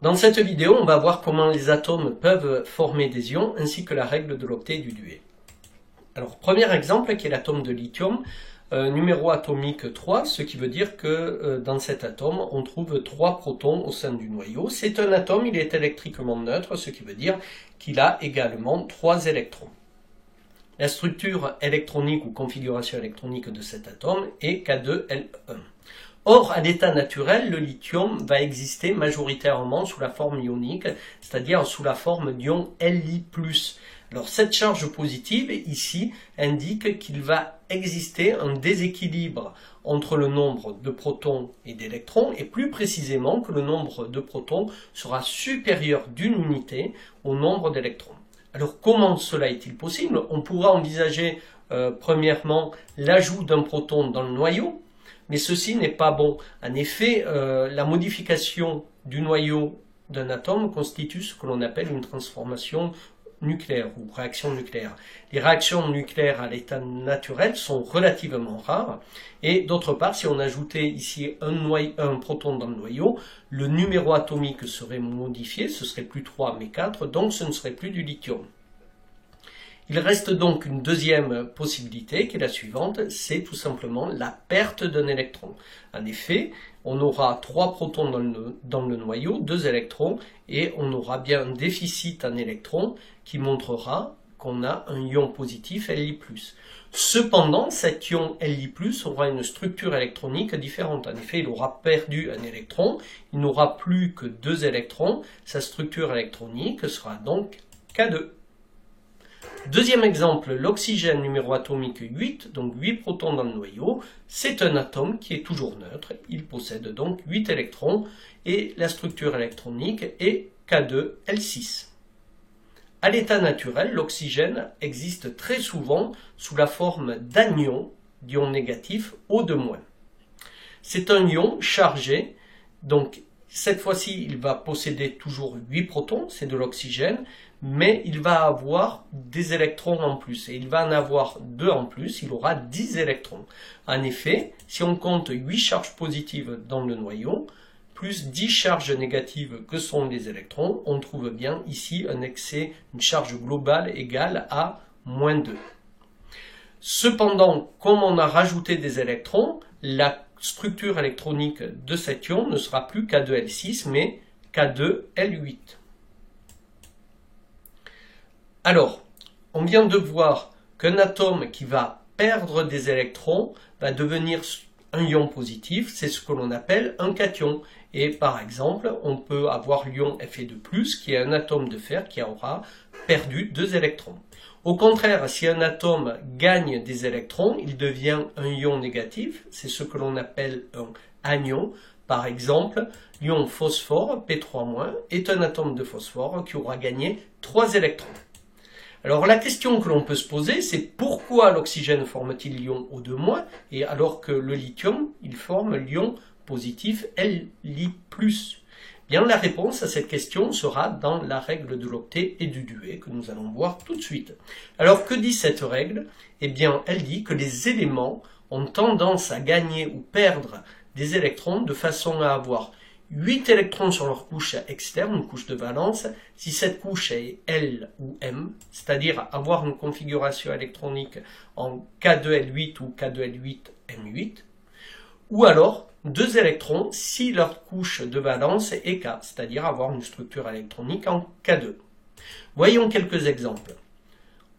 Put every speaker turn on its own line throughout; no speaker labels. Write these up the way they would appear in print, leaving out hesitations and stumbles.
Dans cette vidéo, on va voir comment les atomes peuvent former des ions ainsi que la règle de l'octet et du duet. Alors, premier exemple qui est l'atome de lithium, numéro atomique 3, ce qui veut dire que dans cet atome, on trouve 3 protons au sein du noyau. C'est un atome, il est électriquement neutre, ce qui veut dire qu'il a également 3 électrons. La structure électronique ou configuration électronique de cet atome est K2L1. Or, à l'état naturel, le lithium va exister majoritairement sous la forme ionique, c'est-à-dire sous la forme d'ion Li+. Alors, cette charge positive, ici, indique qu'il va exister un déséquilibre entre le nombre de protons et d'électrons, et plus précisément que le nombre de protons sera supérieur d'une unité au nombre d'électrons. Alors, comment cela est-il possible? On pourra envisager, premièrement, l'ajout d'un proton dans le noyau, mais ceci n'est pas bon. En effet, la modification du noyau d'un atome constitue ce que l'on appelle une transformation nucléaire ou réaction nucléaire. Les réactions nucléaires à l'état naturel sont relativement rares et d'autre part, si on ajoutait ici un proton dans le noyau, le numéro atomique serait modifié, ce serait plus 3 mais 4, donc ce ne serait plus du lithium. Il reste donc une deuxième possibilité qui est la suivante, c'est tout simplement la perte d'un électron. En effet, on aura 3 protons dans le noyau, 2 électrons, et on aura bien un déficit en électrons qui montrera qu'on a un ion positif Li+. Cependant, cet ion Li+, aura une structure électronique différente. En effet, il aura perdu un électron, il n'aura plus que 2 électrons, sa structure électronique sera donc K2. Deuxième exemple, l'oxygène numéro atomique 8, donc 8 protons dans le noyau, c'est un atome qui est toujours neutre, il possède donc 8 électrons et la structure électronique est K2L6. À l'état naturel, l'oxygène existe très souvent sous la forme d'anion, d'ion négatif O2-. C'est un ion chargé, donc cette fois-ci il va posséder toujours 8 protons, c'est de l'oxygène, mais il va avoir des électrons en plus, et il va en avoir 2 en plus, il aura 10 électrons. En effet, si on compte 8 charges positives dans le noyau, plus 10 charges négatives que sont les électrons, on trouve bien ici un excès, une charge globale égale à -2. Cependant, comme on a rajouté des électrons, la structure électronique de cet ion ne sera plus K2L6, mais K2L8. Alors, on vient de voir qu'un atome qui va perdre des électrons va devenir un ion positif, c'est ce que l'on appelle un cation. Et par exemple, on peut avoir l'ion Fe2+, qui est un atome de fer qui aura perdu 2 électrons. Au contraire, si un atome gagne des électrons, il devient un ion négatif, c'est ce que l'on appelle un anion. Par exemple, l'ion phosphore, P3-, est un atome de phosphore qui aura gagné 3 électrons. Alors la question que l'on peut se poser, c'est pourquoi l'oxygène forme-t-il l'ion O2-, et alors que le lithium, il forme l'ion positif Li+. Bien, la réponse à cette question sera dans la règle de l'octet et du duet que nous allons voir tout de suite. Alors que dit cette règle? Eh bien, elle dit que les éléments ont tendance à gagner ou perdre des électrons de façon à avoir 8 électrons sur leur couche externe, une couche de valence, si cette couche est L ou M, c'est-à-dire avoir une configuration électronique en K2L8 ou K2L8M8, ou alors 2 électrons si leur couche de valence est K, c'est-à-dire avoir une structure électronique en K2. Voyons quelques exemples.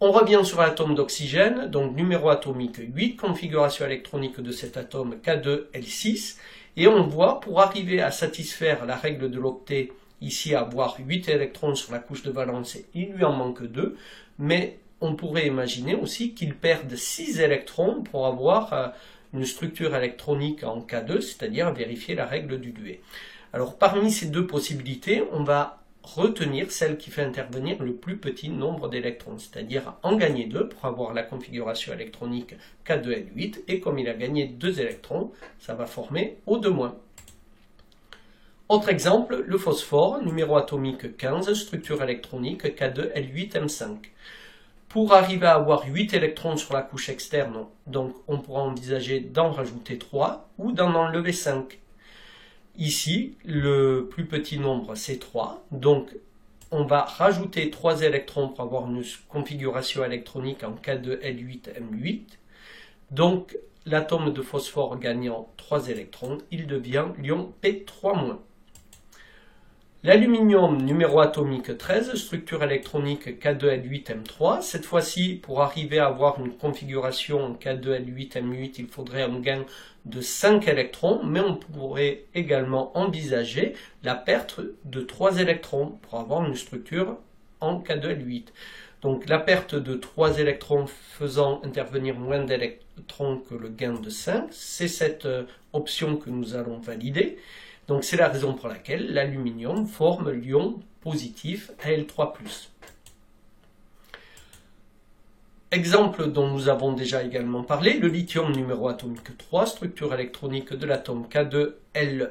On revient sur l'atome d'oxygène, donc numéro atomique 8, configuration électronique de cet atome K2L6, et on voit, pour arriver à satisfaire la règle de l'octet, ici avoir 8 électrons sur la couche de valence, il lui en manque 2, mais on pourrait imaginer aussi qu'il perde 6 électrons pour avoir une structure électronique en K2, c'est-à-dire vérifier la règle du duet. Alors parmi ces deux possibilités, on va retenir celle qui fait intervenir le plus petit nombre d'électrons, c'est-à-dire en gagner 2 pour avoir la configuration électronique K2L8, et comme il a gagné 2 électrons, ça va former O2-. Autre exemple, le phosphore, numéro atomique 15, structure électronique K2L8M5. Pour arriver à avoir 8 électrons sur la couche externe, donc on pourra envisager d'en rajouter 3 ou d'en enlever 5. Ici, le plus petit nombre c'est 3, donc on va rajouter 3 électrons pour avoir une configuration électronique en K2L8M8. Donc l'atome de phosphore gagnant 3 électrons, il devient l'ion P3-. L'aluminium, numéro atomique 13, structure électronique K2L8M3. Cette fois-ci, pour arriver à avoir une configuration K2L8M8, il faudrait un gain de 5 électrons, mais on pourrait également envisager la perte de 3 électrons pour avoir une structure en K2L8. Donc la perte de 3 électrons faisant intervenir moins d'électrons que le gain de 5, c'est cette option que nous allons valider. Donc c'est la raison pour laquelle l'aluminium forme l'ion positif Al3+. Exemple dont nous avons déjà également parlé, le lithium numéro atomique 3, structure électronique de l'atome K2L1.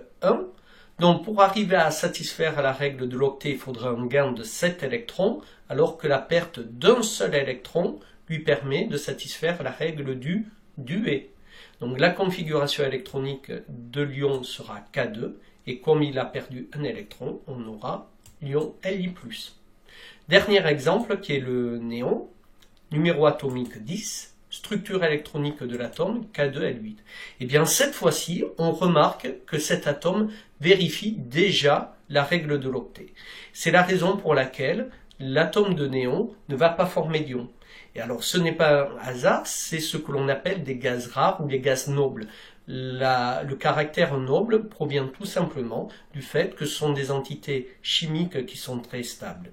Donc pour arriver à satisfaire la règle de l'octet, il faudrait un gain de 7 électrons, alors que la perte d'un seul électron lui permet de satisfaire la règle du duet. Donc la configuration électronique de l'ion sera K2, et comme il a perdu un électron, on aura l'ion Li+. Dernier exemple qui est le néon, numéro atomique 10, structure électronique de l'atome K2L8. Et bien cette fois-ci, on remarque que cet atome vérifie déjà la règle de l'octet. C'est la raison pour laquelle l'atome de néon ne va pas former d'ion. Et alors ce n'est pas un hasard, c'est ce que l'on appelle des gaz rares ou des gaz nobles. Le caractère noble provient tout simplement du fait que ce sont des entités chimiques qui sont très stables.